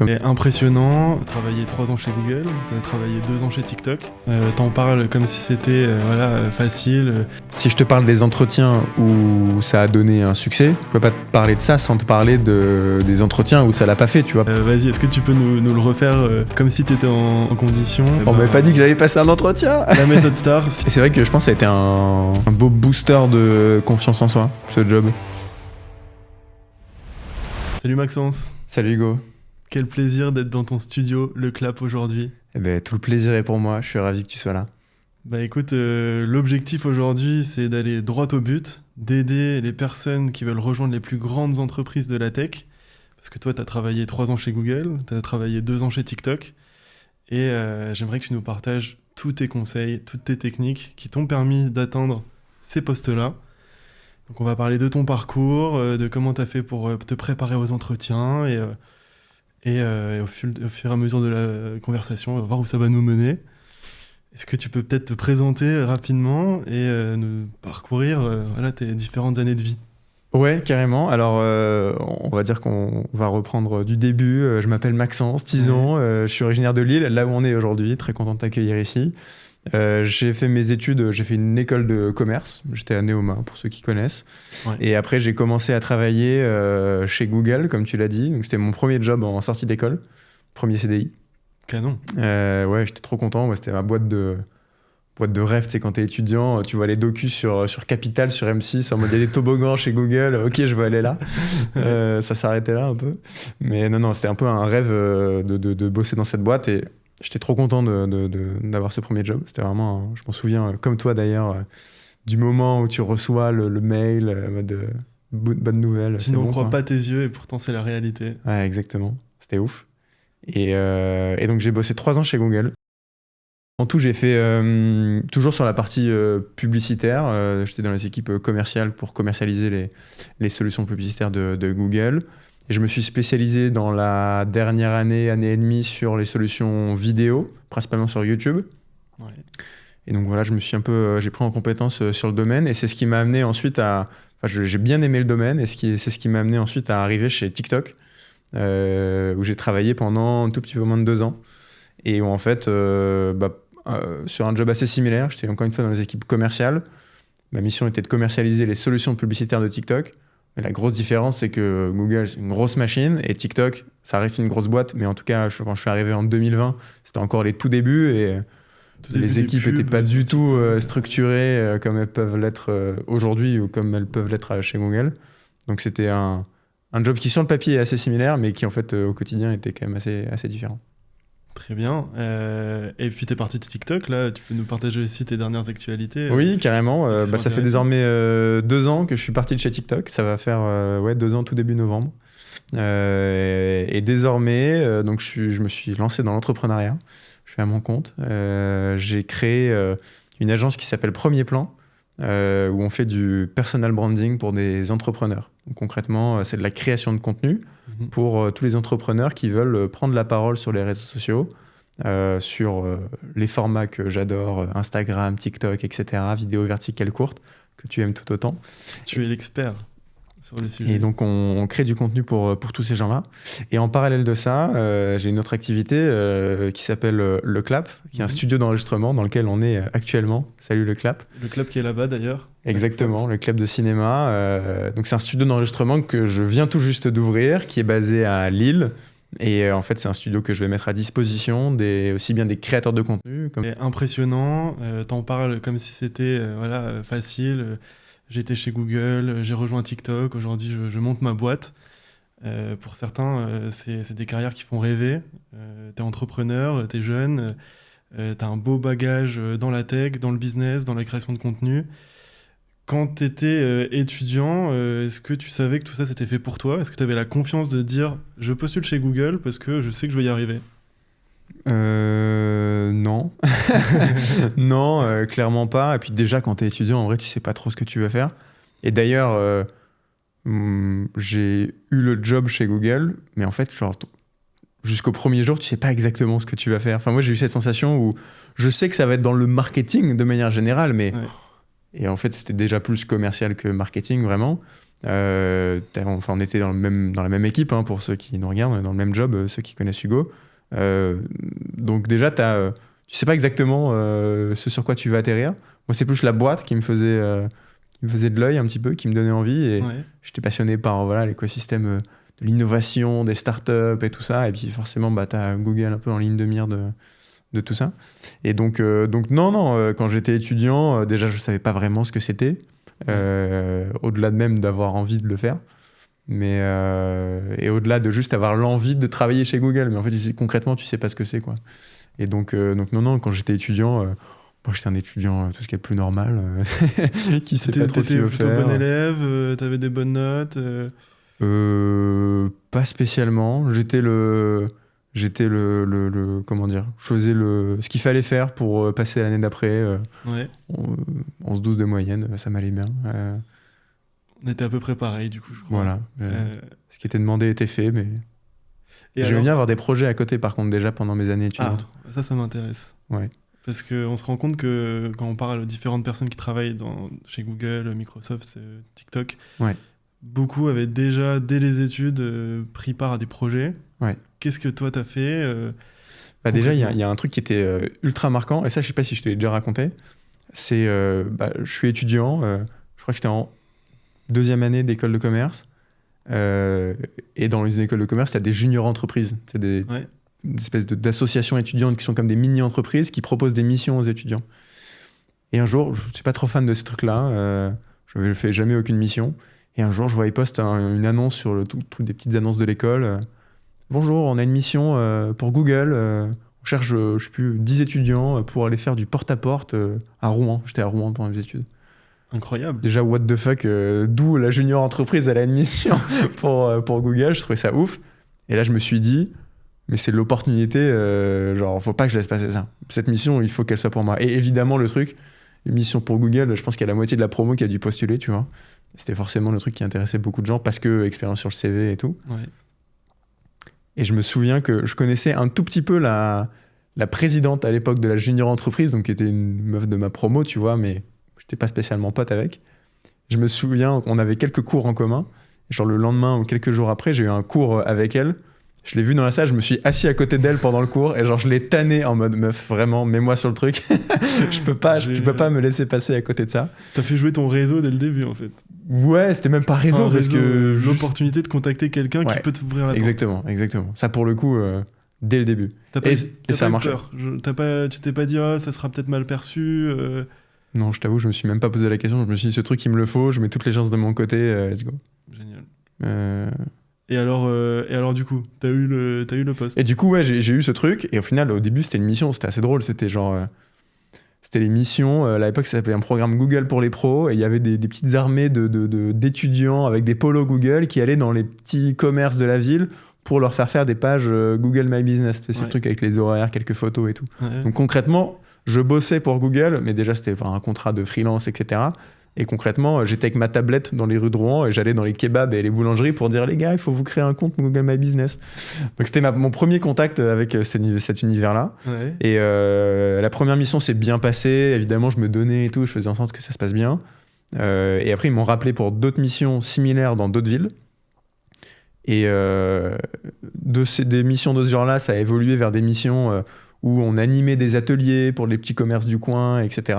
C'est impressionnant, travaillé 3 ans chez Google, t'as travaillé 2 ans chez TikTok, t'en parles comme si c'était facile. Si je te parle des entretiens où ça a donné un succès, je peux pas te parler de ça sans te parler des entretiens où ça l'a pas fait, tu vois. Vas-y, est-ce que tu peux nous le refaire comme si t'étais en condition? On m'avait pas dit que j'allais passer un entretien. La méthode STAR. Et c'est vrai que je pense que ça a été un beau booster de confiance en soi, ce job. Salut Maxence. Salut Hugo. Quel plaisir d'être dans ton studio, Le Clap, aujourd'hui. Eh ben, tout le plaisir est pour moi, je suis ravi que tu sois là. Bah écoute, l'objectif aujourd'hui, c'est d'aller droit au but, d'aider les personnes qui veulent rejoindre les plus grandes entreprises de la tech. Parce que toi, tu as travaillé 3 ans chez Google, tu as travaillé 2 ans chez TikTok. Et j'aimerais que tu nous partages tous tes conseils, toutes tes techniques qui t'ont permis d'atteindre ces postes-là. Donc on va parler de ton parcours, de comment tu as fait pour te préparer aux entretiens et au fur et à mesure de la conversation, on va voir où ça va nous mener. Est-ce que tu peux peut-être te présenter rapidement et nous parcourir tes différentes années de vie? Ouais, carrément. Alors, on va dire qu'on va reprendre du début. Je m'appelle Maxence Tison, je suis originaire de Lille, là où on est aujourd'hui, très content de t'accueillir ici. J'ai fait mes études, j'ai fait une école de commerce, j'étais à Neoma pour ceux qui connaissent. Ouais. Et après j'ai commencé à travailler chez Google, comme tu l'as dit, donc c'était mon premier job en sortie d'école, premier CDI. Canon. Ouais, j'étais trop content, ouais, c'était ma boîte de rêve, tu sais, quand t'es étudiant, tu vois les docus sur Capital, sur M6, en mode il y a des toboggans chez Google, ok, je veux aller là. Ça s'arrêtait là un peu. Mais non, c'était un peu un rêve de bosser dans cette boîte et j'étais trop content d'avoir ce premier job. C'était vraiment, je m'en souviens, comme toi d'ailleurs, du moment où tu reçois le mail, mode bonne nouvelle. Tu n'en crois pas tes yeux et pourtant c'est la réalité. Ouais, exactement. C'était ouf. Et donc j'ai bossé 3 ans chez Google. En tout, j'ai fait toujours sur la partie publicitaire. J'étais dans les équipes commerciales pour commercialiser les solutions publicitaires de Google. Et je me suis spécialisé dans la dernière année et demie sur les solutions vidéo, principalement sur YouTube. Ouais. Et donc voilà, j'ai pris en compétence sur le domaine et c'est ce qui m'a amené ensuite j'ai bien aimé le domaine et c'est ce qui m'a amené ensuite à arriver chez TikTok, où j'ai travaillé pendant un tout petit peu moins de 2 ans. Et où en fait, sur un job assez similaire, j'étais encore une fois dans les équipes commerciales. Ma mission était de commercialiser les solutions publicitaires de TikTok. Mais la grosse différence, c'est que Google, c'est une grosse machine et TikTok, ça reste une grosse boîte. Mais en tout cas, quand je suis arrivé en 2020, c'était encore les tout débuts et les équipes n'étaient pas du tout structurées comme elles peuvent l'être aujourd'hui ou comme elles peuvent l'être chez Google. Donc c'était un job qui, sur le papier, est assez similaire, mais qui, en fait, au quotidien, était quand même assez différent. Très bien. Et puis, tu es parti de TikTok, là. Tu peux nous partager aussi tes dernières actualités? Oui, carrément. Ça fait désormais 2 ans que je suis parti de chez TikTok. Ça va faire 2 ans tout début novembre. Et désormais, donc je me suis lancé dans l'entrepreneuriat. Je suis à mon compte. J'ai créé une agence qui s'appelle Premier Plan, où on fait du personal branding pour des entrepreneurs. Donc, concrètement, c'est de la création de contenu pour tous les entrepreneurs qui veulent prendre la parole sur les réseaux sociaux, sur les formats que j'adore, Instagram, TikTok, etc., vidéos verticales courtes, que tu aimes tout autant. Tu es l'expert sur le sujet. Et donc, on crée du contenu pour tous ces gens-là. Et en parallèle de ça, j'ai une autre activité qui s'appelle Le Clap, qui est un studio d'enregistrement dans lequel on est actuellement. Salut Le Clap. Le Clap qui est là-bas d'ailleurs. Exactement, le Clap de cinéma. Donc, c'est un studio d'enregistrement que je viens tout juste d'ouvrir, qui est basé à Lille. Et en fait, c'est un studio que je vais mettre à disposition aussi bien des créateurs de contenu. C'est impressionnant, t'en parles comme si c'était facile. J'étais chez Google, j'ai rejoint TikTok, aujourd'hui je monte ma boîte. Pour certains, c'est des carrières qui font rêver. T'es entrepreneur, t'es jeune, t'as un beau bagage dans la tech, dans le business, dans la création de contenu. Quand t'étais étudiant, est-ce que tu savais que tout ça c'était fait pour toi? Est-ce que t'avais la confiance de dire « je postule chez Google parce que je sais que je vais y arriver » ? Non. Non, clairement pas. Et puis déjà, quand t'es étudiant, en vrai, tu sais pas trop ce que tu veux faire. Et d'ailleurs, j'ai eu le job chez Google, mais en fait, jusqu'au premier jour, tu sais pas exactement ce que tu vas faire. Enfin, moi, j'ai eu cette sensation où je sais que ça va être dans le marketing de manière générale, mais... Ouais. Et en fait, c'était déjà plus commercial que marketing, vraiment. On était dans la même équipe, hein, pour ceux qui nous regardent, dans le même job, ceux qui connaissent Hugo. Donc déjà, tu sais pas exactement ce sur quoi tu vas atterrir. Moi, c'est plus la boîte qui me faisait de l'œil un petit peu, qui me donnait envie. Et j'étais passionné par l'écosystème de l'innovation, des startups et tout ça. Et puis forcément, tu as Google un peu en ligne de mire de tout ça. Et donc non, quand j'étais étudiant, déjà, je savais pas vraiment ce que c'était. Au-delà de même d'avoir envie de le faire. Mais et au-delà de juste avoir l'envie de travailler chez Google. Mais en fait, concrètement, tu sais pas ce que c'est, quoi. Et donc non, quand j'étais étudiant, moi j'étais un étudiant tout ce qui est plus normal, qui sait pas trop ce qu'il veut faire. T'étais plutôt bon élève, t'avais des bonnes notes Pas spécialement. J'étais le comment dire, je faisais ce qu'il fallait faire pour passer l'année d'après. 11-12 de moyenne, ça m'allait bien. On était à peu près pareil, du coup, je crois. Voilà. Ce qui était demandé était fait, mais j'aimais bien avoir des projets à côté, par contre, déjà pendant mes années étudiantes. Ça m'intéresse. Ouais. Parce qu'on se rend compte que quand on parle de différentes personnes qui travaillent chez Google, Microsoft, TikTok, beaucoup avaient déjà, dès les études, pris part à des projets. Ouais. Qu'est-ce que toi, t'as fait déjà, il y a un truc qui était ultra marquant, et ça, je sais pas si je te l'ai déjà raconté. C'est, je suis étudiant, je crois que c'était en 2e année d'école de commerce. Et dans une école de commerce, tu as des juniors entreprises. C'est des espèces d'associations étudiantes qui sont comme des mini-entreprises qui proposent des missions aux étudiants. Et un jour, je ne suis pas trop fan de ces trucs-là. Je ne fais jamais aucune mission. Et un jour, je vois, ils postent une annonce sur le truc des petites annonces de l'école. Bonjour, on a une mission pour Google. On cherche, je sais plus, 10 étudiants pour aller faire du porte-à-porte à Rouen. J'étais à Rouen pendant mes études. Incroyable. Déjà, what the fuck, d'où la junior entreprise, elle a une mission pour Google. Je trouvais ça ouf. Et là, je me suis dit, mais c'est l'opportunité, faut pas que je laisse passer ça. Cette mission, il faut qu'elle soit pour moi. Et évidemment, le truc, une mission pour Google, je pense qu'il y a la moitié de la promo qui a dû postuler, tu vois. C'était forcément le truc qui intéressait beaucoup de gens parce que expérience sur le CV et tout. Et je me souviens que je connaissais un tout petit peu la présidente à l'époque de la junior entreprise, donc qui était une meuf de ma promo, tu vois, mais j'étais pas spécialement pote avec. Je me souviens qu'on avait quelques cours en commun. Genre le lendemain ou quelques jours après, j'ai eu un cours avec elle. Je l'ai vue dans la salle, je me suis assis à côté d'elle pendant le cours et je l'ai tannée en mode meuf, vraiment, mets-moi sur le truc. je peux pas me laisser passer à côté de ça. T'as fait jouer ton réseau dès le début, en fait. Ouais, c'était même pas réseau, parce que l'opportunité de contacter quelqu'un qui peut t'ouvrir la porte. Exactement. Ça, pour le coup, dès le début. Et ça a marché. Tu t'es pas dit, ça sera peut-être mal perçu Non, je t'avoue, je me suis même pas posé la question. Je me suis dit, ce truc, il me le faut, je mets toutes les chances de mon côté, let's go. Génial. Et alors du coup, t'as eu le poste. Et du coup, j'ai eu ce truc. Et au final, au début, c'était une mission. C'était assez drôle. C'était c'était les missions. À l'époque, ça s'appelait un programme Google pour les pros. Et il y avait des petites armées d'étudiants avec des polos Google qui allaient dans les petits commerces de la ville pour leur faire des pages Google My Business. C'est ce truc avec les horaires, quelques photos et tout. Donc concrètement, je bossais pour Google, mais déjà, c'était un contrat de freelance, etc. Et concrètement, j'étais avec ma tablette dans les rues de Rouen et j'allais dans les kebabs et les boulangeries pour dire, les gars, il faut vous créer un compte Google My Business. Donc c'était mon premier contact avec cet univers-là. Et la première mission s'est bien passée. Évidemment, je me donnais et tout, je faisais en sorte que ça se passe bien. Et après, ils m'ont rappelé pour d'autres missions similaires dans d'autres villes. Et des missions de ce genre-là, ça a évolué vers des missions où on animait des ateliers pour les petits commerces du coin, etc.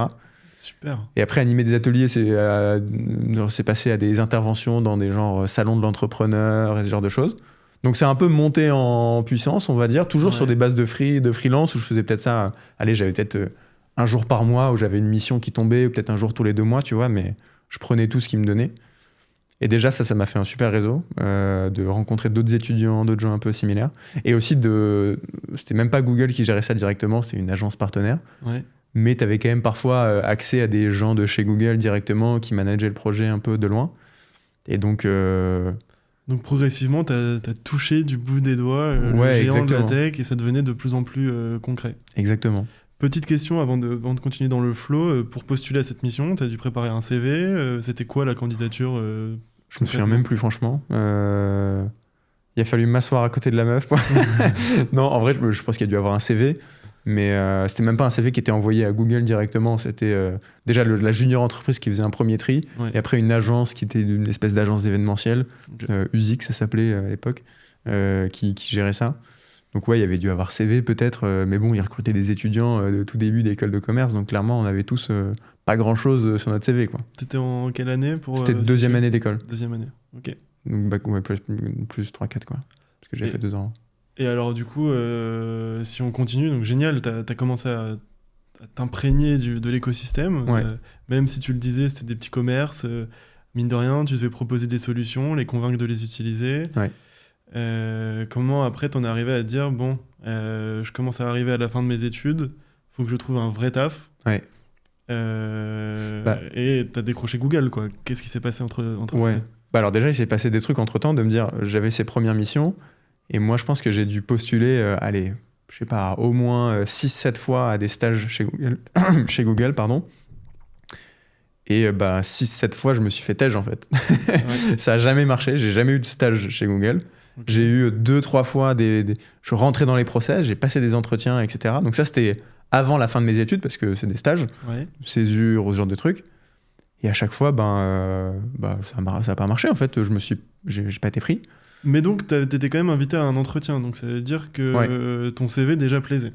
Super. Et après, animer des ateliers, c'est passé à des interventions dans des genres salons de l'entrepreneur et ce genre de choses. Donc c'est un peu monté en puissance, on va dire, toujours sur des bases de freelance où je faisais peut-être ça. Allez, j'avais peut-être un jour par mois où j'avais une mission qui tombait, ou peut-être un jour tous les 2 mois, tu vois, mais je prenais tout ce qu'ils me donnaient. Et déjà, ça m'a fait un super réseau, de rencontrer d'autres étudiants, d'autres gens un peu similaires. Et aussi, c'était même pas Google qui gérait ça directement, c'était une agence partenaire. Mais tu avais quand même parfois accès à des gens de chez Google directement qui manageaient le projet un peu de loin. Et donc progressivement, tu as touché du bout des doigts le géant de la tech et ça devenait de plus en plus concret. Exactement. Petite question avant de continuer dans le flow. Pour postuler à cette mission, tu as dû préparer un CV. C'était quoi la candidature Je me souviens même plus, franchement. Il a fallu m'asseoir à côté de la meuf. Non, en vrai, je pense qu'il y a dû avoir un CV. Mais c'était même pas un CV qui était envoyé à Google directement. C'était déjà la junior entreprise qui faisait un premier tri. Ouais. Et après, une agence qui était une espèce d'agence d'événementiel. Ok. USIC, ça s'appelait à l'époque, qui gérait ça. Donc ouais, il y avait dû avoir CV peut-être. Mais bon, ils recrutaient des étudiants de tout début d'école de commerce. Donc clairement, on avait tous pas grand-chose sur notre CV, quoi. T'étais en quelle année pour C'était deuxième situer année d'école. Deuxième année, ok. Donc ouais, plus 3-4, quoi. Parce que j'ai Et- fait 2 ans. Et alors, du coup, si on continue, donc génial, t'as commencé à t'imprégner de l'écosystème. Ouais. Même si tu le disais, c'était des petits commerces. Mine de rien, tu devais proposer des solutions, les convaincre de les utiliser. Ouais. Comment après t'en es arrivé à te dire, bon, je commence à arriver à la fin de mes études, faut que je trouve un vrai taf. Ouais. Et t'as décroché Google, quoi. Qu'est-ce qui s'est passé entre Ouais. les deux? Bah alors déjà, il s'est passé des trucs entre-temps de me dire, j'avais ces premières missions, et moi je pense que j'ai dû postuler, allez, je sais pas, au moins 6-7 fois à des stages chez Google, chez Google, pardon. Et bah 6-7 fois, je me suis fait tège en fait. Ouais. Ça a jamais marché, j'ai jamais eu de stage chez Google. Ok. J'ai eu 2-3 fois je rentrais dans les process, j'ai passé des entretiens, etc. Donc ça, c'était avant la fin de mes études, parce que c'est des stages, Ouais. césure, ce genre de trucs. Et à chaque fois, ça a pas marché en fait. J'ai pas été pris. Mais donc, t'étais quand même invité à un entretien, donc ça veut dire que ton CV déjà plaisait.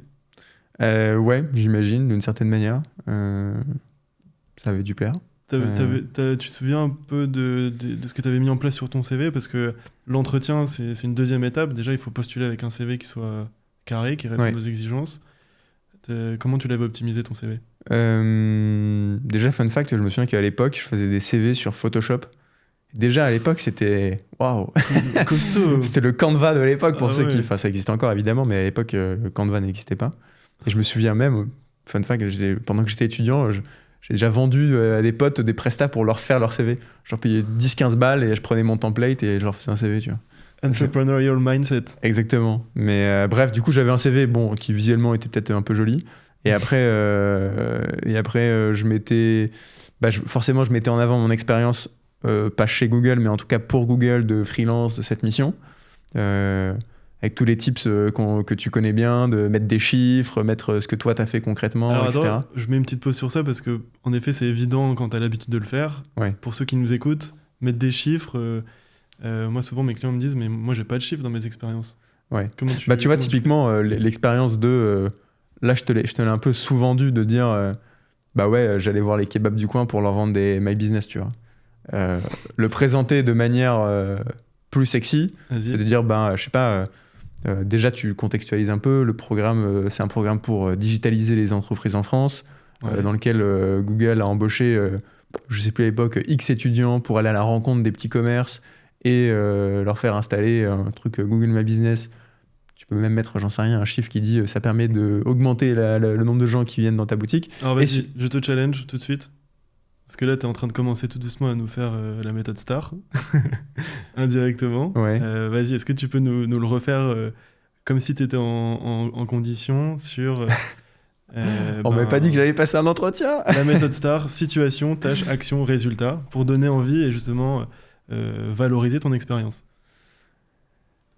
Ouais, j'imagine, d'une certaine manière. Ça avait dû plaire. Tu te souviens un peu de ce que tu avais mis en place sur ton CV? Parce que l'entretien, c'est une deuxième étape. Déjà, il faut postuler avec un CV qui soit carré, qui réponde Ouais. aux exigences. Comment tu l'avais optimisé ton CV? Déjà, fun fact, je me souviens qu'à l'époque, je faisais des CV sur Photoshop. Déjà à l'époque, c'était waouh, Costaud. c'était le Canva de l'époque pour Ah ceux qui, ouais. enfin ça existait encore évidemment, mais à l'époque le Canva n'existait pas. Et je me souviens même, fun fact, pendant que j'étais étudiant, j'ai déjà vendu à des potes des prestats pour leur faire leur CV. Je leur payais 10-15 balles et je prenais mon template et je leur faisais un CV, tu vois. Entrepreneurial mindset. Exactement. Mais bref, du coup, j'avais un CV bon, qui visuellement était peut-être un peu joli. Et après, forcément, je mettais en avant mon expérience, pas chez Google, mais en tout cas pour Google, de freelance, de cette mission. Avec tous les tips que tu connais bien, de mettre des chiffres, mettre ce que toi, t'as fait concrètement, Alors etc. attends, je mets une petite pause sur ça parce que, en effet, c'est évident quand tu as l'habitude de le faire. Ouais. Pour ceux qui nous écoutent, mettre des chiffres. Moi, souvent, mes clients me disent, mais moi, j'ai pas de chiffres dans mes expériences. Ouais. Comment Tu vois, comment typiquement, l'expérience de... là, je te l'ai un peu sous-vendu de dire... bah ouais, j'allais voir les kebabs du coin pour leur vendre des My Business, tu vois. Le présenter de manière plus sexy, Vas-y. c'est de dire, je sais pas, déjà tu contextualises un peu, le programme, c'est un programme pour digitaliser les entreprises en France, Ouais. dans lequel Google a embauché, je sais plus à l'époque, X étudiants pour aller à la rencontre des petits commerces et leur faire installer un truc Google My Business. Tu peux même mettre, j'en sais rien, un chiffre qui dit ça permet d'augmenter le nombre de gens qui viennent dans ta boutique. Alors Et vas-y, je te challenge tout de suite. Parce que là, tu es en train de commencer tout doucement à nous faire la méthode STAR, indirectement. Ouais. Vas-y, est-ce que tu peux nous le refaire comme si tu étais en condition sur... On m'avait pas dit que j'allais passer un entretien. La méthode STAR, situation, tâche, action, résultat, pour donner envie et justement valoriser ton expérience.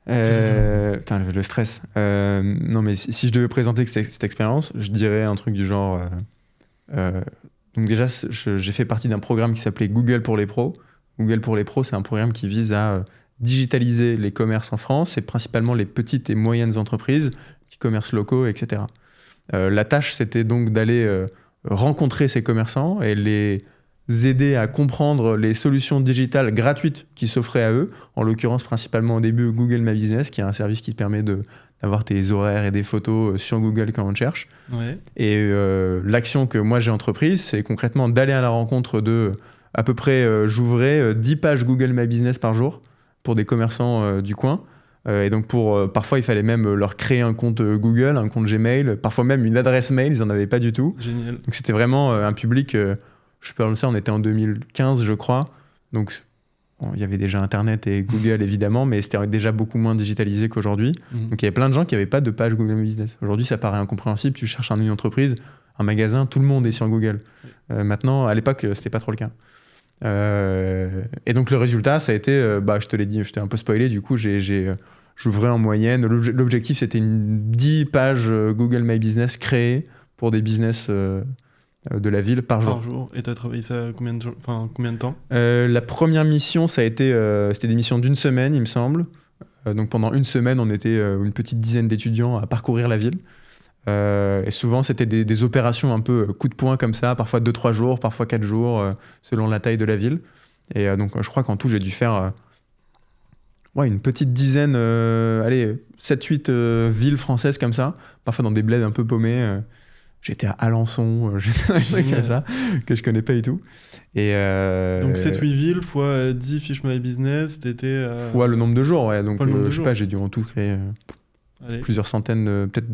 Putain, le stress. Non, mais si je devais présenter cette expérience, je dirais un truc du genre... donc déjà, j'ai fait partie d'un programme qui s'appelait Google pour les pros. Google pour les pros, c'est un programme qui vise à digitaliser les commerces en France, et principalement les petites et moyennes entreprises, petits commerces locaux, etc. La tâche, c'était donc d'aller rencontrer ces commerçants et les aider à comprendre les solutions digitales gratuites qui s'offraient à eux, en l'occurrence principalement au début Google My Business, qui est un service qui te permet d'avoir tes horaires et des photos sur Google quand on te cherche. Ouais. Et l'action que moi j'ai entreprise, c'est concrètement d'aller à la rencontre de, à peu près, j'ouvrais 10 pages Google My Business par jour pour des commerçants du coin. Et donc parfois il fallait même leur créer un compte Google, un compte Gmail, parfois même une adresse mail, ils n'en avaient pas du tout. Génial. Donc c'était vraiment un public, je peux le dire, on était en 2015 je crois, donc bon, il y avait déjà Internet et Google évidemment, mais c'était déjà beaucoup moins digitalisé qu'aujourd'hui. Mhm. Donc il y avait plein de gens qui n'avaient pas de page Google My Business. Aujourd'hui ça paraît incompréhensible, tu cherches une entreprise, un magasin, tout le monde est sur Google. Maintenant, à l'époque, c'était pas trop le cas. Et donc le résultat, ça a été, je te l'ai dit, je t'ai un peu spoilé, du coup j'ai j'ouvrais en moyenne. L'objectif, c'était 10 pages Google My Business créées pour des business de la ville par jour. Par jour. Et tu as travaillé ça combien de temps? La première mission, c'était des missions d'1 semaine, il me semble. Donc pendant 1 semaine, on était une petite dizaine d'étudiants à parcourir la ville. Et souvent, c'était des opérations un peu coup de poing comme ça, parfois 2-3 jours, parfois 4 jours, selon la taille de la ville. Et donc, je crois qu'en tout, j'ai dû faire une petite dizaine, 7-8 villes françaises comme ça, parfois dans des bleds un peu paumés. J'étais à Alençon, j'étais dans des trucs comme ça, que je connais pas du tout. Et donc 7-8 villes fois 10 Fiche My Business, t'étais à... Fois le nombre de jours, ouais. Donc, je sais pas, j'ai dû en tout créer Allez. plusieurs centaines, peut-être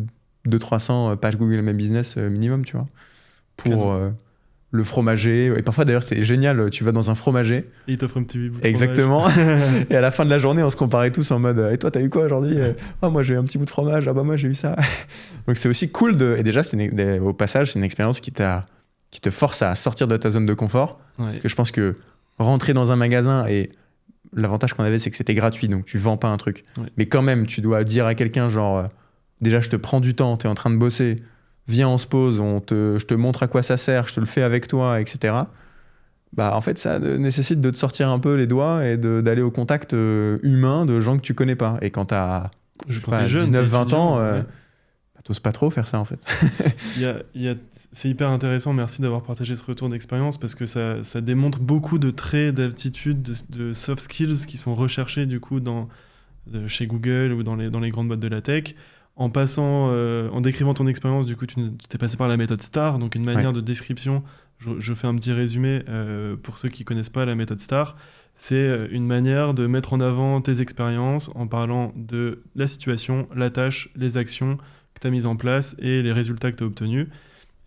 200-300 pages Google My Business minimum, tu vois, pour le fromager. Et parfois, d'ailleurs, c'est génial, tu vas dans un fromager. Et il t'offre un petit bout de fromage. Exactement. Et à la fin de la journée, on se comparait tous en mode et toi, t'as eu quoi aujourd'hui? Moi, j'ai eu un petit bout de fromage. Ah bah, moi, j'ai eu ça. Donc, c'est aussi cool Et déjà, au passage, c'est une expérience qui te force à sortir de ta zone de confort. Ouais. Parce que je pense que rentrer dans un magasin, et l'avantage qu'on avait, c'est que c'était gratuit, donc tu vends pas un truc. Ouais. Mais quand même, tu dois dire à quelqu'un, genre, déjà, je te prends du temps, t'es en train de bosser, viens, on se pose, je te montre à quoi ça sert, je te le fais avec toi, etc. Bah, en fait, ça nécessite de te sortir un peu les doigts et d'aller au contact humain de gens que tu connais pas. Et quand t'as 19-20 ans, t'oses pas trop faire ça, en fait. C'est hyper intéressant, merci d'avoir partagé ce retour d'expérience, parce que ça démontre beaucoup de traits, d'aptitudes, de soft skills qui sont recherchés du coup chez Google ou dans les grandes boîtes de la tech. En décrivant ton expérience, du coup, tu t'es passé par la méthode STAR, donc une manière de description. Je fais un petit résumé pour ceux qui connaissent pas la méthode STAR. C'est une manière de mettre en avant tes expériences en parlant de la situation, la tâche, les actions que tu as mises en place et les résultats que tu as obtenus.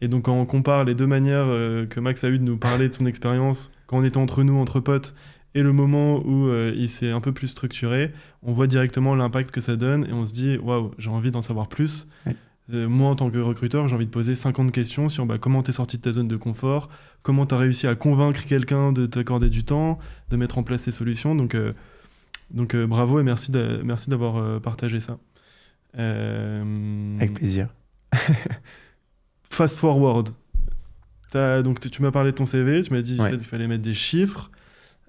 Et donc, quand on compare les deux manières que Max a eu de nous parler de son expérience quand on était entre nous, entre potes, et le moment où il s'est un peu plus structuré, on voit directement l'impact que ça donne et on se dit « Waouh, j'ai envie d'en savoir plus ouais. ». Moi, en tant que recruteur, j'ai envie de poser 50 questions sur comment t'es sorti de ta zone de confort, comment t'as réussi à convaincre quelqu'un de t'accorder du temps, de mettre en place ces solutions. Donc bravo et merci d'avoir partagé ça. Avec plaisir. Fast forward. Donc tu m'as parlé de ton CV, tu m'as dit qu'il fallait mettre des chiffres.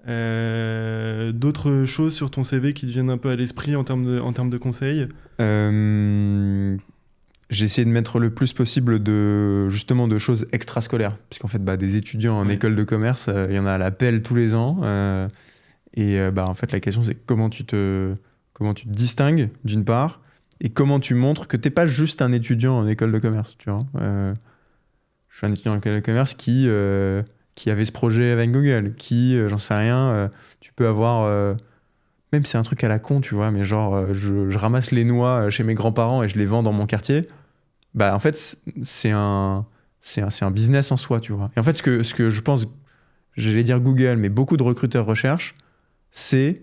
D'autres choses sur ton CV qui te viennent un peu à l'esprit en termes de conseils? J'ai essayé de mettre le plus possible de choses extrascolaires, puisqu'en fait des étudiants en école de commerce, il y en a à l'appel tous les ans, en fait la question c'est comment tu te distingues d'une part, et comment tu montres que t'es pas juste un étudiant en école de commerce, tu vois. Je suis un étudiant en école de commerce qui avait ce projet avec Google, j'en sais rien, tu peux avoir... même si c'est un truc à la con, tu vois, mais genre, je ramasse les noix chez mes grands-parents et je les vends dans mon quartier, en fait, c'est un business en soi, tu vois. Et en fait, ce que je pense, j'allais dire Google, mais beaucoup de recruteurs recherchent, c'est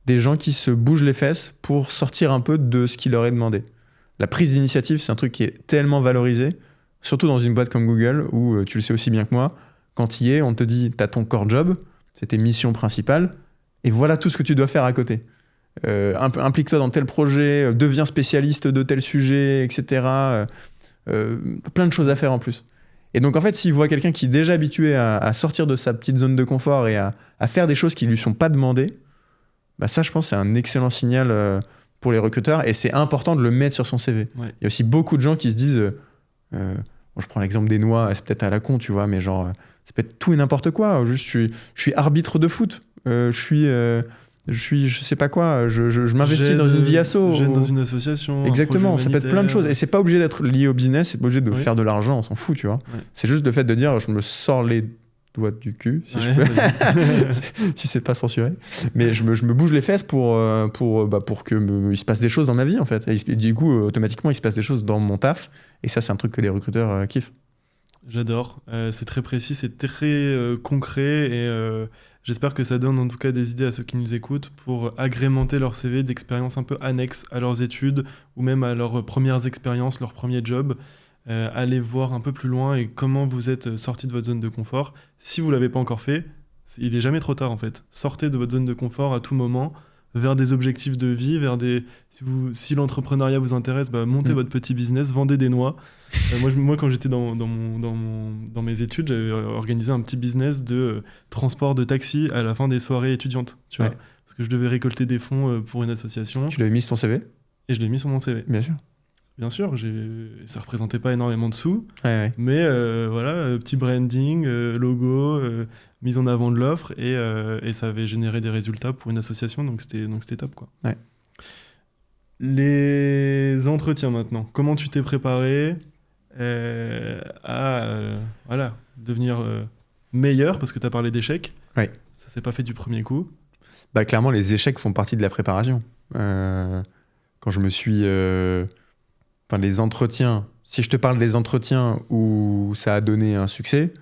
des gens qui se bougent les fesses pour sortir un peu de ce qui leur est demandé. La prise d'initiative, c'est un truc qui est tellement valorisé, surtout dans une boîte comme Google, où tu le sais aussi bien que moi, quand tu y es, on te dit, t'as ton core job, c'est tes missions principales, et voilà tout ce que tu dois faire à côté. Implique-toi dans tel projet, deviens spécialiste de tel sujet, etc. Plein de choses à faire en plus. Et donc en fait, s'il voit quelqu'un qui est déjà habitué à sortir de sa petite zone de confort et à faire des choses qui ne lui sont pas demandées, ça je pense c'est un excellent signal pour les recruteurs, et c'est important de le mettre sur son CV. Ouais. Il y a aussi beaucoup de gens qui se disent, je prends l'exemple des noix, c'est peut-être à la con, tu vois, mais genre, c'est peut-être tout et n'importe quoi. Juste, je suis arbitre de foot. Je suis je sais pas quoi, je m'investis dans une vie asso. Dans une association. Exactement, ça peut être plein de choses. Et c'est pas obligé d'être lié au business, c'est pas obligé de faire de l'argent, on s'en fout, tu vois. Ouais. C'est juste le fait de dire, je me sors les doigts du cul, si je peux, si c'est pas censuré. Mais je me bouge les fesses pour que il se passe des choses dans ma vie, en fait. Et du coup, automatiquement, il se passe des choses dans mon taf. Et ça, c'est un truc que les recruteurs kiffent. J'adore. C'est très précis, c'est très concret et j'espère que ça donne en tout cas des idées à ceux qui nous écoutent pour agrémenter leur CV d'expériences un peu annexes à leurs études ou même à leurs premières expériences, leur premier job. Allez voir un peu plus loin et comment vous êtes sorti de votre zone de confort. Si vous ne l'avez pas encore fait, il n'est jamais trop tard en fait. Sortez de votre zone de confort à tout moment. vers des objectifs de vie, si l'entrepreneuriat vous intéresse, montez votre petit business, vendez des noix. Moi, quand j'étais dans mes études, j'avais organisé un petit business de transport de taxi à la fin des soirées étudiantes, tu vois, parce que je devais récolter des fonds pour une association. Tu l'avais mis sur ton CV ? Et je l'ai mis sur mon CV. Bien sûr. Bien sûr, ça représentait pas énormément de sous, Ouais. mais voilà, petit branding, logo, mise en avant de l'offre, et ça avait généré des résultats pour une association, donc c'était top, quoi. Ouais. Les entretiens maintenant, comment tu t'es préparé à voilà, devenir meilleur, parce que tu as parlé d'échecs. Ouais. Ça s'est pas fait du premier coup. Clairement, les échecs font partie de la préparation. Quand je me suis... les entretiens, si je te parle des entretiens où ça a donné un succès,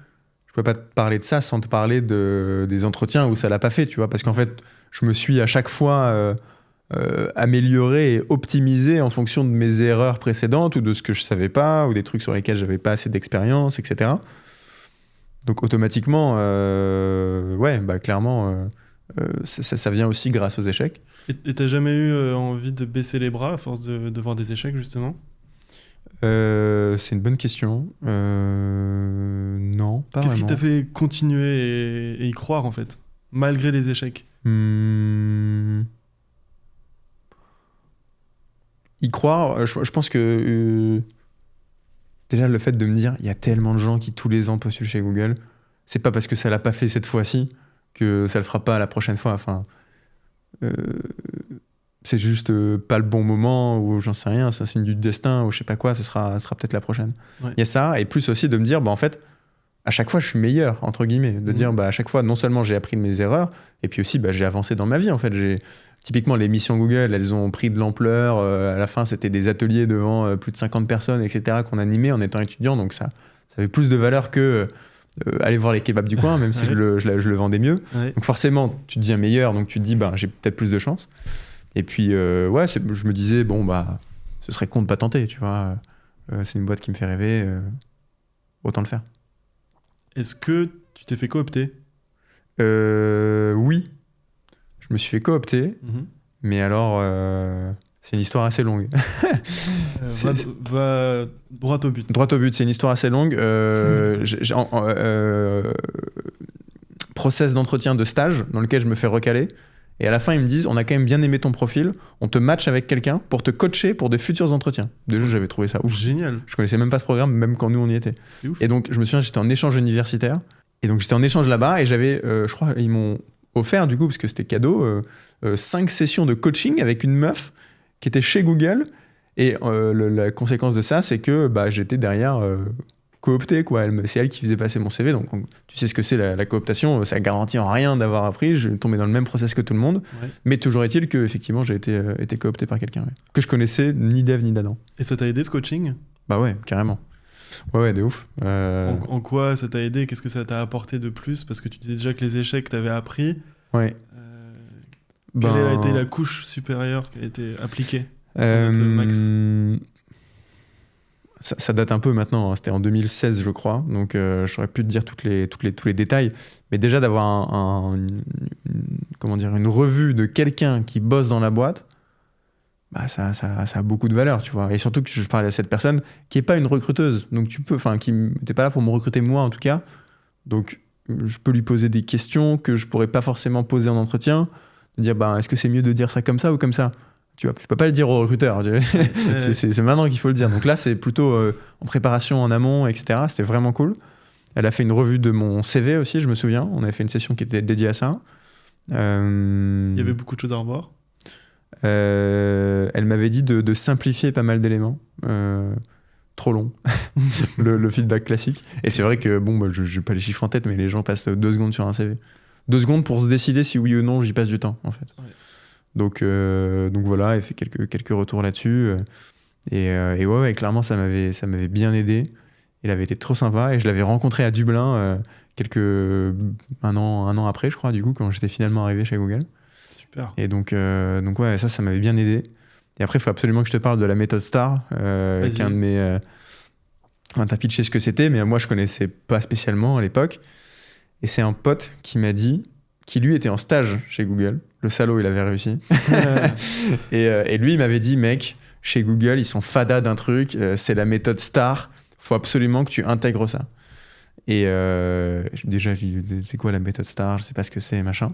je peux pas te parler de ça sans te parler des entretiens où ça l'a pas fait, tu vois, parce qu'en fait, je me suis à chaque fois amélioré et optimisé en fonction de mes erreurs précédentes ou de ce que je savais pas ou des trucs sur lesquels j'avais pas assez d'expérience, etc. Donc automatiquement, clairement, ça vient aussi grâce aux échecs. Et t'as jamais eu envie de baisser les bras à force de voir des échecs, justement ? C'est une bonne question. Non, pas Qu'est-ce vraiment. qui t'a fait continuer et y croire, en fait, malgré les échecs ? Y croire, je pense que déjà le fait de me dire il y a tellement de gens qui tous les ans postulent chez Google, c'est pas parce que ça l'a pas fait cette fois-ci que ça le fera pas la prochaine fois. Enfin, c'est juste pas le bon moment, ou j'en sais rien, c'est un signe du destin, ou je sais pas quoi, ce sera peut-être la prochaine. Ouais. Il y a ça, et plus aussi de me dire, en fait, à chaque fois je suis meilleur, entre guillemets, de dire à chaque fois, non seulement j'ai appris de mes erreurs, et puis aussi j'ai avancé dans ma vie, en fait. Typiquement, les missions Google, elles ont pris de l'ampleur. À la fin, c'était des ateliers devant plus de 50 personnes, etc., qu'on animait en étant étudiant, donc ça avait plus de valeur que aller voir les kebabs du coin, même si je le vendais mieux. Ouais. Donc forcément, tu deviens meilleur, donc tu te dis, j'ai peut-être plus de chance. Et puis, je me disais, ce serait con de pas tenter, tu vois. C'est une boîte qui me fait rêver, autant le faire. Est-ce que tu t'es fait coopter ? Oui. Je me suis fait coopter, mais alors, c'est une histoire assez longue. Va droit au but. Droit au but, c'est une histoire assez longue. Process d'entretien de stage dans lequel je me fais recaler. Et à la fin, ils me disent, on a quand même bien aimé ton profil, on te match avec quelqu'un pour te coacher pour des futurs entretiens. Déjà, j'avais trouvé ça ouf. Génial. Je connaissais même pas ce programme, même quand nous, on y était. C'est ouf. Et donc, je me souviens, j'étais en échange universitaire. Et donc, j'étais en échange là-bas et j'avais, je crois, ils m'ont offert, du coup, parce que c'était cadeau, 5 sessions de coaching avec une meuf qui était chez Google. Et la conséquence de ça, c'est que j'étais derrière... coopté, quoi. C'est elle qui faisait passer mon CV, donc tu sais ce que c'est la cooptation, ça garantit en rien d'avoir appris, je tombais dans le même process que tout le monde, mais toujours est-il que effectivement j'ai été coopté par quelqu'un que je connaissais ni d'Ève ni d'Adam. Et ça t'a aidé ce coaching ? Bah ouais, carrément. Ouais, de ouf. En quoi ça t'a aidé ? Qu'est-ce que ça t'a apporté de plus ? Parce que tu disais déjà que les échecs t'avaient appris. Ouais. Quelle a été la couche supérieure qui a été appliquée Max ? Ça date un peu maintenant, hein. C'était en 2016 je crois, donc j'aurais pu te dire tous les détails, mais déjà d'avoir une revue de quelqu'un qui bosse dans la boîte, ça a beaucoup de valeur, tu vois, et surtout que je parlais à cette personne qui est pas une recruteuse, donc qui n'était pas là pour me recruter moi en tout cas, donc je peux lui poser des questions que je pourrais pas forcément poser en entretien, de dire est-ce que c'est mieux de dire ça comme ça ou comme ça ? Tu peux pas le dire au recruteur. C'est maintenant qu'il faut le dire. Donc là, c'est plutôt en préparation en amont, etc. C'était vraiment cool. Elle a fait une revue de mon CV aussi, je me souviens. On avait fait une session qui était dédiée à ça. Il y avait beaucoup de choses à revoir. Elle m'avait dit de simplifier pas mal d'éléments. Trop long. le feedback classique. Et c'est vrai que, je n'ai pas les chiffres en tête, mais les gens passent 2 secondes sur un CV. 2 secondes pour se décider si oui ou non j'y passe du temps, en fait. Ouais. Donc voilà, elle fait quelques retours là-dessus. Et clairement, ça m'avait bien aidé. Il avait été trop sympa. Et je l'avais rencontré à Dublin un an après, je crois, du coup, quand j'étais finalement arrivé chez Google. Super. Et donc ça m'avait bien aidé. Et après, il faut absolument que je te parle de la méthode STAR, qui est un de mes... t'as pitché ce que c'était, mais moi, je connaissais pas spécialement à l'époque. Et c'est un pote qui m'a dit, qui lui était en stage chez Google, Le salaud, il avait réussi. Et lui, il m'avait dit, mec, chez Google, ils sont fada d'un truc, c'est la méthode STAR, faut absolument que tu intègres ça. Et déjà, j'ai dit, c'est quoi la méthode STAR? Je sais pas ce que c'est, machin.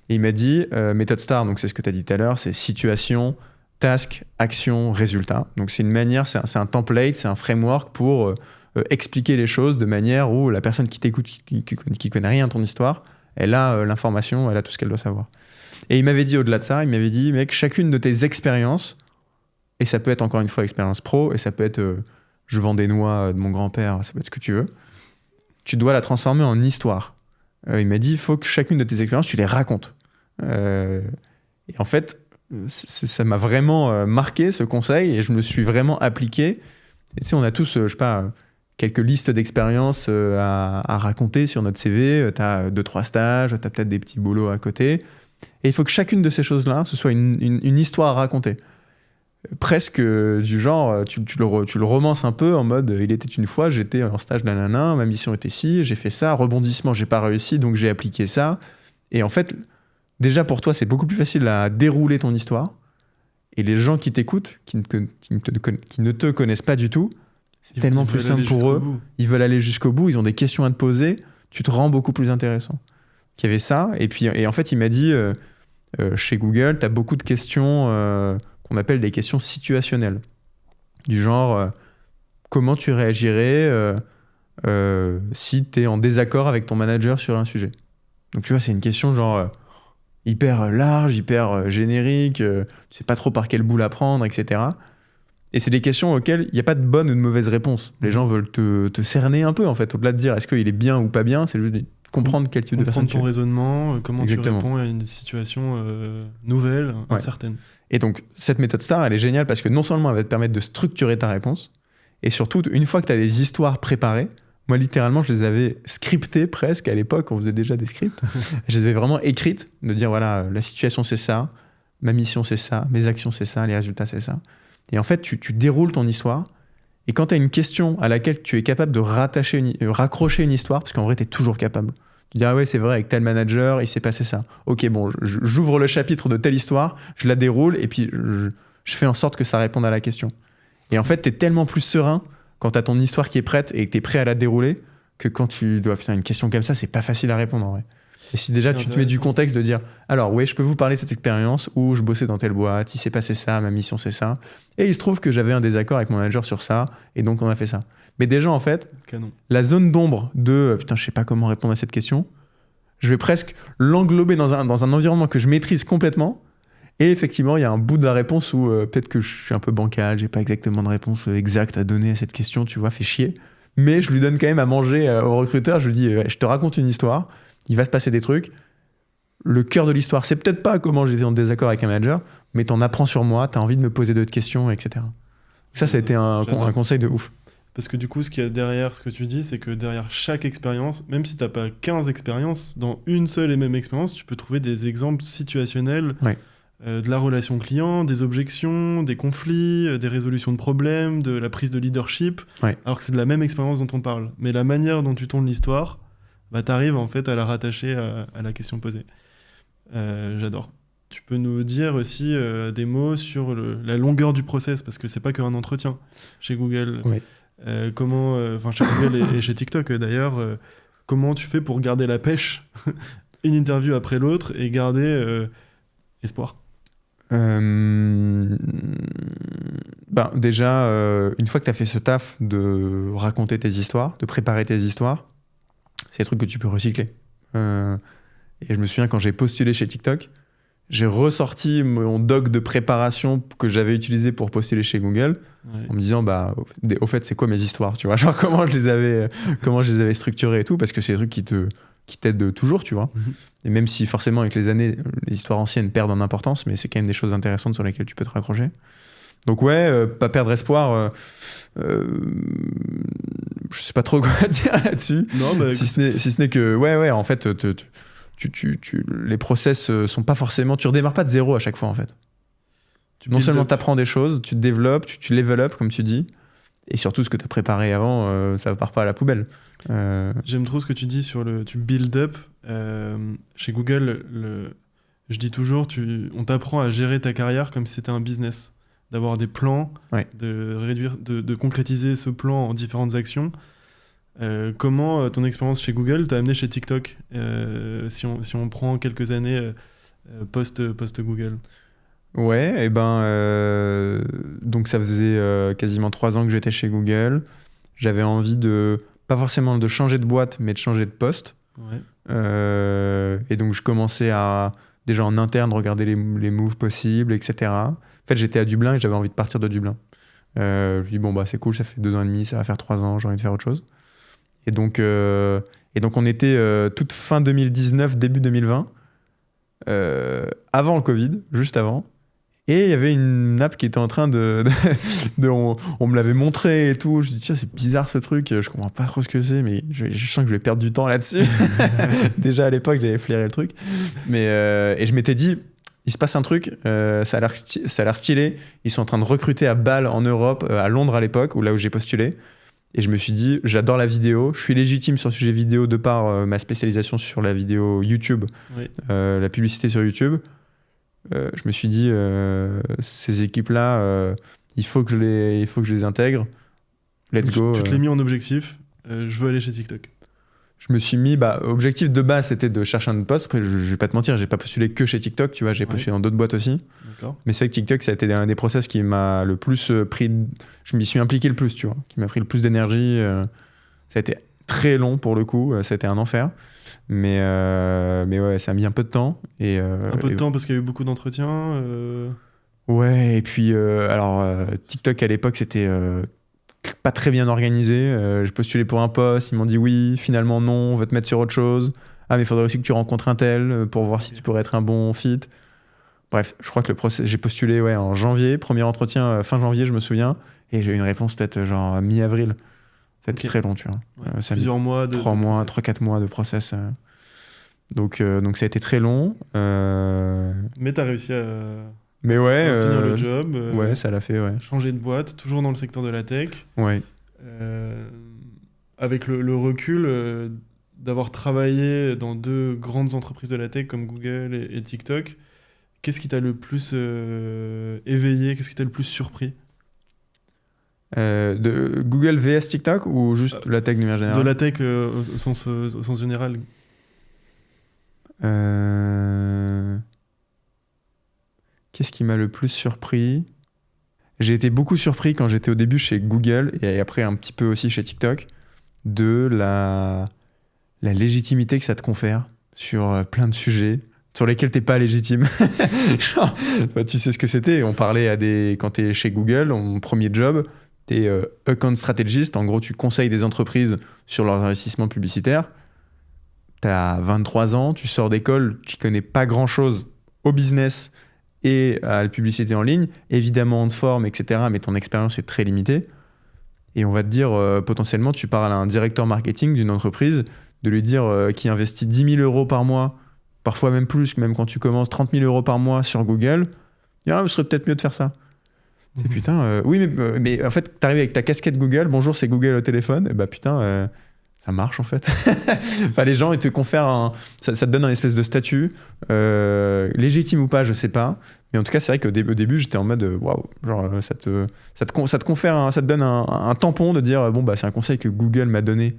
Et il m'a dit, méthode STAR, donc c'est ce que tu as dit tout à l'heure, c'est situation, task, action, résultat. Donc c'est une manière, c'est un template, c'est un framework pour expliquer les choses de manière où la personne qui t'écoute, qui connaît rien à ton histoire, elle a l'information, elle a tout ce qu'elle doit savoir. Et il m'avait dit au-delà de ça, il m'avait dit, mec, chacune de tes expériences, et ça peut être encore une fois expérience pro, et ça peut être je vends des noix de mon grand-père, ça peut être ce que tu veux, tu dois la transformer en histoire. Il m'a dit, il faut que chacune de tes expériences, tu les racontes. Et en fait, ça m'a vraiment marqué ce conseil, et je me suis vraiment appliqué. Et tu sais, on a tous, je sais pas, quelques listes d'expériences à raconter sur notre CV. Tu as 2-3 stages, tu as peut-être des petits boulots à côté. Et il faut que chacune de ces choses-là, ce soit une histoire à raconter. Presque du genre, tu le romances un peu en mode il était une fois, j'étais en stage nanana, ma mission était ci, j'ai fait ça, rebondissement, j'ai pas réussi, donc j'ai appliqué ça. Et en fait, déjà pour toi, c'est beaucoup plus facile à dérouler ton histoire. Et les gens qui t'écoutent, qui ne te connaissent pas du tout, c'est tellement plus simple pour eux. Ils veulent aller jusqu'au bout, ils ont des questions à te poser, tu te rends beaucoup plus intéressant. Il y avait ça, et en fait, il m'a dit chez Google, tu as beaucoup de questions qu'on appelle des questions situationnelles. Du genre, comment tu réagirais si tu es en désaccord avec ton manager sur un sujet. Donc tu vois, c'est une question genre hyper large, hyper générique, tu sais pas trop par quel bout la prendre, etc. Et c'est des questions auxquelles il n'y a pas de bonne ou de mauvaise réponse. Les gens veulent te cerner un peu, en fait. Au-delà de dire est-ce qu'il est bien ou pas bien, c'est juste comprendre quel type de personne tu es. Comprendre ton raisonnement, comment tu réponds à une situation nouvelle, incertaine. Et donc, cette méthode STAR, elle est géniale parce que non seulement elle va te permettre de structurer ta réponse, et surtout, une fois que tu as des histoires préparées, moi, littéralement, je les avais scriptées presque. À l'époque, on faisait déjà des scripts. Je les avais vraiment écrites, de dire, voilà, la situation, c'est ça, ma mission, c'est ça, mes actions, c'est ça, les résultats, c'est ça. Et en fait, tu déroules ton histoire. Et quand tu as une question à laquelle tu es capable de raccrocher une histoire, parce qu'en vrai, tu es toujours capable. Tu dis, ah ouais, c'est vrai, avec tel manager, il s'est passé ça. Ok, bon, j'ouvre le chapitre de telle histoire, je la déroule, et puis je fais en sorte que ça réponde à la question. Et en fait, tu es tellement plus serein quand tu as ton histoire qui est prête et que tu es prêt à la dérouler, que quand tu dois, putain, une question comme ça, c'est pas facile à répondre en vrai. Et si déjà tu te mets du contexte de dire, alors oui, je peux vous parler de cette expérience où je bossais dans telle boîte, il s'est passé ça, ma mission c'est ça, et il se trouve que j'avais un désaccord avec mon manager sur ça, et donc on a fait ça. Mais déjà en fait, la zone d'ombre de putain, je sais pas comment répondre à cette question, je vais presque l'englober dans un environnement que je maîtrise complètement, et effectivement il y a un bout de la réponse où peut-être que je suis un peu bancal, j'ai pas exactement de réponse exacte à donner à cette question, tu vois, fait chier, mais je lui donne quand même à manger au recruteur, je lui dis je te raconte une histoire, il va se passer des trucs. Le cœur de l'histoire, c'est peut-être pas comment j'étais en désaccord avec un manager, mais t'en apprends sur moi, t'as envie de me poser d'autres questions, etc. Ça a été un conseil de ouf. Parce que du coup, ce qu'il y a derrière ce que tu dis, c'est que derrière chaque expérience, même si t'as pas 15 expériences, dans une seule et même expérience, tu peux trouver des exemples situationnels de la relation client, des objections, des conflits, des résolutions de problèmes, de la prise de leadership, alors que c'est de la même expérience dont on parle. Mais la manière dont tu tournes l'histoire, bah, t'arrives en fait à la rattacher à la question posée. J'adore. Tu peux nous dire aussi des mots sur la longueur du process, parce que c'est pas qu'un entretien chez Google. Comment, chez Google et chez TikTok d'ailleurs, comment tu fais pour garder la pêche une interview après l'autre et garder espoir? Déjà, une fois que tu as fait ce taf de raconter tes histoires, de préparer tes histoires, c'est des trucs que tu peux recycler. Et je me souviens quand j'ai postulé chez TikTok, j'ai ressorti mon doc de préparation que j'avais utilisé pour postuler chez Google en me disant au fait c'est quoi mes histoires, tu vois, genre comment je les avais structurées et tout, parce que c'est des trucs qui t'aident toujours, tu vois. Et même si forcément avec les années les histoires anciennes perdent en importance, mais c'est quand même des choses intéressantes sur lesquelles tu peux te raccrocher. Donc pas perdre espoir. Je sais pas trop quoi dire là-dessus. Non, si ce n'est que en fait les process sont pas forcément, tu redémarres pas de zéro à chaque fois en fait. Non seulement t'apprends des choses, tu te développes, tu level up comme tu dis, et surtout ce que t'as préparé avant, ça part pas à la poubelle. J'aime trop ce que tu dis sur tu build up. Chez Google, je dis toujours, on t'apprend à gérer ta carrière comme si c'était un business, d'avoir des plans, de concrétiser ce plan en différentes actions. Comment ton expérience chez Google t'a amené chez TikTok, si on prend quelques années post-Google? Ouais, et donc ça faisait quasiment 3 ans que j'étais chez Google. J'avais envie pas forcément de changer de boîte, mais de changer de poste. Ouais. Et donc je commençais à, déjà en interne, regarder les moves possibles, etc. En fait, j'étais à Dublin et j'avais envie de partir de Dublin. Je me dis, bon, c'est cool, ça fait 2 ans et demi, ça va faire 3 ans, j'ai envie de faire autre chose. Et donc on était toute fin 2019, début 2020, avant le Covid, juste avant. Et il y avait une app qui était en train on me l'avait montré et tout. Je me dis, tiens, c'est bizarre ce truc, je comprends pas trop ce que c'est, mais je sens que je vais perdre du temps là-dessus. Déjà à l'époque, j'avais flairé le truc. Et je m'étais dit, il se passe un truc, ça a l'air stylé. Ils sont en train de recruter à Bâle en Europe, à Londres à l'époque, là où j'ai postulé. Et je me suis dit, j'adore la vidéo, je suis légitime sur le sujet vidéo de par ma spécialisation sur la vidéo YouTube, la publicité sur YouTube. Je me suis dit, ces équipes-là, il faut que je les intègre. Let's go. Tu te l'es mis en objectif, je veux aller chez TikTok. Je me suis mis, objectif de base, c'était de chercher un poste. Après, je vais pas te mentir, j'ai pas postulé que chez TikTok, tu vois, j'ai postulé dans d'autres boîtes aussi. D'accord. Mais c'est vrai que TikTok, ça a été un des process qui m'a le plus pris. Je m'y suis impliqué le plus, tu vois, qui m'a pris le plus d'énergie. Ça a été très long pour le coup, ça a été un enfer. Mais ouais, ça a mis un peu de temps. Un peu de temps parce qu'il y a eu beaucoup d'entretiens. Ouais, et puis TikTok à l'époque, c'était pas très bien organisé. J'ai postulé pour un poste, ils m'ont dit oui, finalement non, on veut te mettre sur autre chose. Ah, mais il faudrait aussi que tu rencontres un tel pour voir si tu pourrais être un bon fit. Bref, je crois que le process, j'ai postulé en janvier, premier entretien fin janvier, je me souviens, et j'ai eu une réponse peut-être genre mi-avril. C'était très long, tu vois. Ouais, plusieurs mois, 3-4 mois de process. Donc ça a été très long. Mais t'as réussi à obtenir le job. Ouais, ça l'a fait, ouais. Changer de boîte, toujours dans le secteur de la tech. Ouais. Avec le recul d'avoir travaillé dans 2 grandes entreprises de la tech comme Google et TikTok, qu'est-ce qui t'a le plus éveillé? Qu'est-ce qui t'a le plus surpris? De Google vs TikTok ou juste la tech de manière générale? De la tech au sens général. Qu'est-ce qui m'a le plus surpris? J'ai été beaucoup surpris quand j'étais au début chez Google et après un petit peu aussi chez TikTok de la légitimité que ça te confère sur plein de sujets sur lesquels t'es pas légitime. Genre, tu sais ce que c'était. On parlait quand t'es chez Google, mon premier job, t'es account strategist. En gros, tu conseilles des entreprises sur leurs investissements publicitaires. T'as 23 ans, tu sors d'école, tu connais pas grand-chose au business et à la publicité en ligne. Évidemment, on te forme, etc. Mais ton expérience est très limitée. Et on va te dire, potentiellement, tu parles à un directeur marketing d'une entreprise, de lui dire qui investit 10 000 euros par mois, parfois même plus, même quand tu commences 30 000 euros par mois sur Google, ce serait peut-être mieux de faire ça. C'est putain, oui, mais en fait, t'arrives avec ta casquette Google, bonjour, c'est Google au téléphone, et putain, ça marche en fait. Enfin, les gens, ils te confèrent ça te donne un espèce de statut, légitime ou pas, je sais pas. Mais en tout cas, c'est vrai qu'au début, j'étais en mode waouh, genre ça te confère, ça te donne un tampon de dire c'est un conseil que Google m'a donné,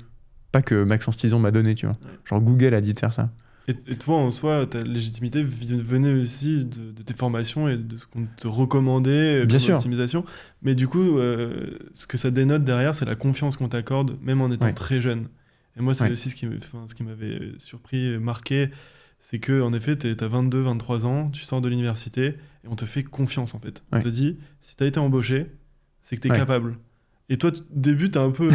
pas que Maxence Tison m'a donné, tu vois. Genre Google a dit de faire ça. Et toi, en soi, ta légitimité venait aussi de tes formations et de ce qu'on te recommandait comme optimisation. Mais du coup, ce que ça dénote derrière, c'est la confiance qu'on t'accorde, même en étant très jeune. Et moi, c'est aussi ce qui m'avait surpris et marqué, c'est qu'en effet, t'as 22, 23 ans, tu sors de l'université et on te fait confiance, en fait. On te dit, si t'as été embauché, c'est que t'es capable. Et toi, au début, t'es un peu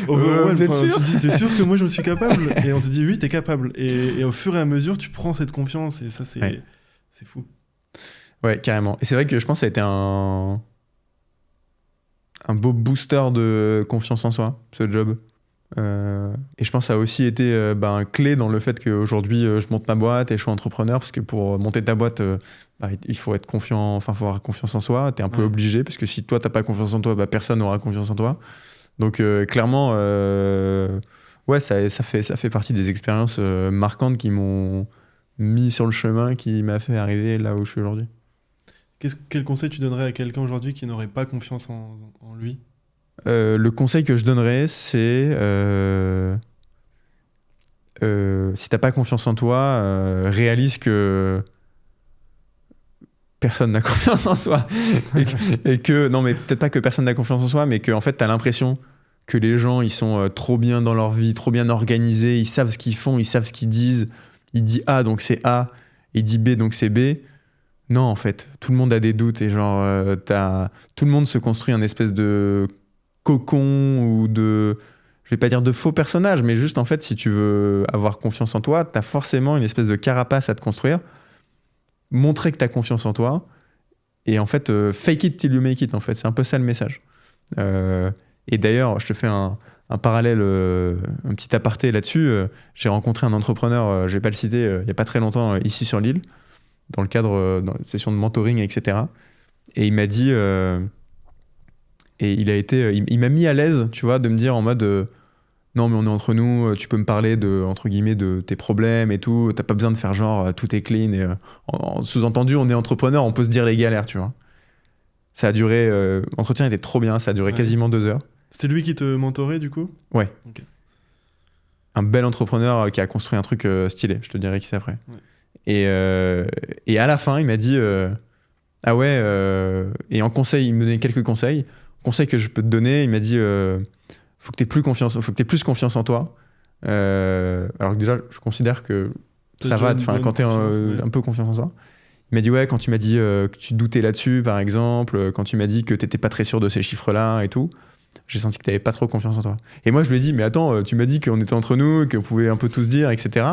overwhelmed. Tu te dis, t'es sûr que moi, je me suis capable? Et on te dit, oui, t'es capable. Et au fur et à mesure, tu prends cette confiance. Et ça, c'est fou. Ouais, carrément. Et c'est vrai que je pense que ça a été un beau booster de confiance en soi, ce job. Et je pense que ça a aussi été clé dans le fait qu'aujourd'hui, je monte ma boîte et je suis entrepreneur, parce que pour monter ta boîte, il faut être confiant, faut avoir confiance en soi. T'es un peu obligé, parce que si toi t'as pas confiance en toi, personne n'aura confiance en toi. Donc clairement, ça fait partie des expériences marquantes qui m'ont mis sur le chemin qui m'a fait arriver là où je suis aujourd'hui. Quel conseil tu donnerais à quelqu'un aujourd'hui qui n'aurait pas confiance en lui? Le conseil que je donnerais, c'est si t'as pas confiance en toi, réalise que personne n'a confiance en soi. et que, non, mais peut-être pas que personne n'a confiance en soi, mais que en fait, t'as l'impression que les gens, ils sont trop bien dans leur vie, trop bien organisés, ils savent ce qu'ils font, ils savent ce qu'ils disent. Il dit A, donc c'est A, il dit B, donc c'est B. Non, en fait, tout le monde a des doutes et genre, tout le monde se construit un espèce de cocon ou de, je vais pas dire de faux personnage, mais juste en fait, si tu veux avoir confiance en toi, t'as forcément une espèce de carapace à te construire, montrer que t'as confiance en toi et en fait, fake it till you make it, en fait, c'est un peu ça le message. Et d'ailleurs, je te fais un parallèle, un petit aparté là-dessus. J'ai rencontré un entrepreneur, je vais pas le citer, il y a pas très longtemps ici sur l'île, dans le cadre d'une session de mentoring, etc. Et il m'a dit, et il m'a mis à l'aise, tu vois, de me dire en mode, non mais on est entre nous, tu peux me parler de, entre guillemets, de tes problèmes et tout, t'as pas besoin de faire genre tout est clean. Et, sous-entendu, on est entrepreneur, on peut se dire les galères, tu vois. Ça a duré, l'entretien était trop bien, ça a duré quasiment 2 heures. C'était lui qui te mentorait du coup? Ouais. Okay. Un bel entrepreneur qui a construit un truc stylé, je te dirai qui c'est après. Ouais. Et à la fin, il m'a dit ah ouais, et en conseil, il me donnait quelques conseils. Conseil que je peux te donner, il m'a dit faut que tu aies plus confiance en toi. Alors que déjà, je considère que ça va, quand tu es un peu confiance en toi. Il m'a dit ouais, quand tu m'as dit que tu doutais là-dessus, par exemple, quand tu m'as dit que tu n'étais pas très sûr de ces chiffres-là et tout, j'ai senti que tu n'avais pas trop confiance en toi. Et moi, je lui ai dit, mais attends, tu m'as dit qu'on était entre nous, qu'on pouvait un peu tout se dire, etc.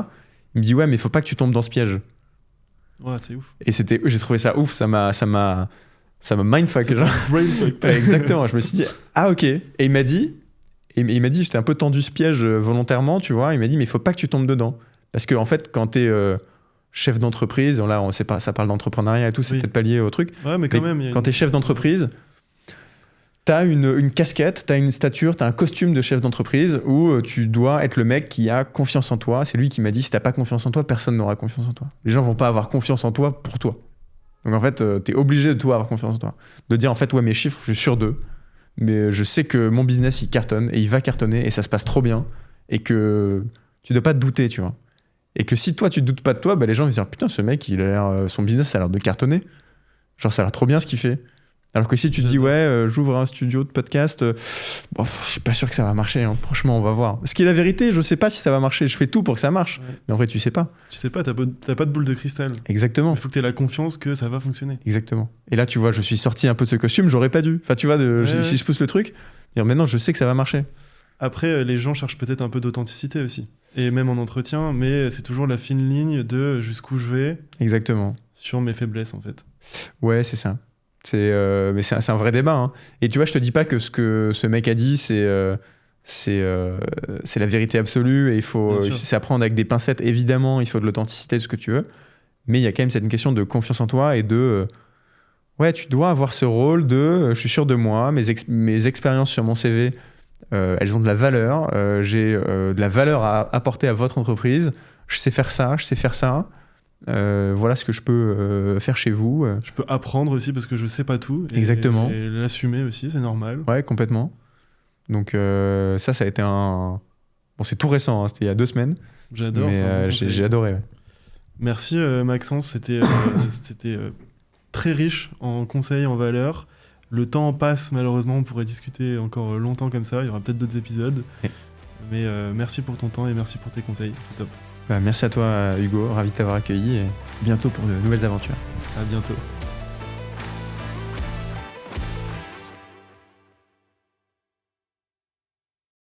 Il me dit, ouais, mais il faut pas que tu tombes dans ce piège. Ouais, c'est ouf. Et j'ai trouvé ça ouf, ça m'a mindfuck. Exactement, je me suis dit, ah ok. Et il m'a dit, j'étais un peu tendu ce piège volontairement, tu vois. Il m'a dit, mais il faut pas que tu tombes dedans. Parce que en fait, quand tu es chef d'entreprise, là, ça parle d'entrepreneuriat et tout, c'est peut-être pas lié au truc. Ouais, mais quand même. Quand tu es chef d'entreprise, t'as une casquette, t'as une stature, t'as un costume de chef d'entreprise où tu dois être le mec qui a confiance en toi. C'est lui qui m'a dit, si t'as pas confiance en toi, personne n'aura confiance en toi. Les gens vont pas avoir confiance en toi pour toi. Donc en fait, t'es obligé de toi avoir confiance en toi. De dire en fait, ouais, mes chiffres, je suis sur 2, mais je sais que mon business, il cartonne et il va cartonner et ça se passe trop bien et que tu dois pas te douter, tu vois. Et que si toi, tu te doutes pas de toi, bah, les gens vont se dire, putain, ce mec, il a l'air, son business, ça a l'air de cartonner. Genre, ça a l'air trop bien ce qu'il fait. Alors que si tu te dis, ouais, j'ouvre un studio de podcast, je suis pas sûr que ça va marcher, hein. Franchement, on va voir. Ce qui est la vérité, je sais pas si ça va marcher. Je fais tout pour que ça marche. Ouais. Mais en vrai, tu sais pas. Tu sais pas, t'as pas de boule de cristal. Exactement. Il faut que t'aies la confiance que ça va fonctionner. Exactement. Et là, tu vois, je suis sorti un peu de ce costume, j'aurais pas dû. Enfin, tu vois, si je pousse le truc, dire maintenant, je sais que ça va marcher. Après, les gens cherchent peut-être un peu d'authenticité aussi. Et même en entretien, mais c'est toujours la fine ligne de jusqu'où je vais. Exactement. Sur mes faiblesses, en fait. Ouais, c'est ça. Mais c'est un vrai débat. Hein. Et tu vois, je te dis pas que ce que ce mec a dit, c'est la vérité absolue et c'est à prendre avec des pincettes. Évidemment, il faut de l'authenticité, de ce que tu veux. Mais il y a quand même cette question de confiance en toi et de... ouais, tu dois avoir ce rôle de... je suis sûr de moi, mes expériences sur mon CV, elles ont de la valeur. J'ai de la valeur à apporter à votre entreprise. Je sais faire ça, je sais faire ça. Voilà ce que je peux faire chez vous. Je peux apprendre aussi parce que je sais pas tout. Exactement. Et l'assumer aussi, c'est normal. Ouais, complètement. Donc ça a été un... Bon, c'est tout récent, hein, c'était il y a 2 semaines. J'adore. Mais j'ai adoré. Ouais. Merci Maxence, c'était très riche en conseils, en valeurs. Le temps passe malheureusement, on pourrait discuter encore longtemps comme ça, il y aura peut-être d'autres épisodes. Mais merci pour ton temps et merci pour tes conseils, c'est top. Merci à toi Hugo, ravi de t'avoir accueilli et bientôt pour de nouvelles aventures. À bientôt.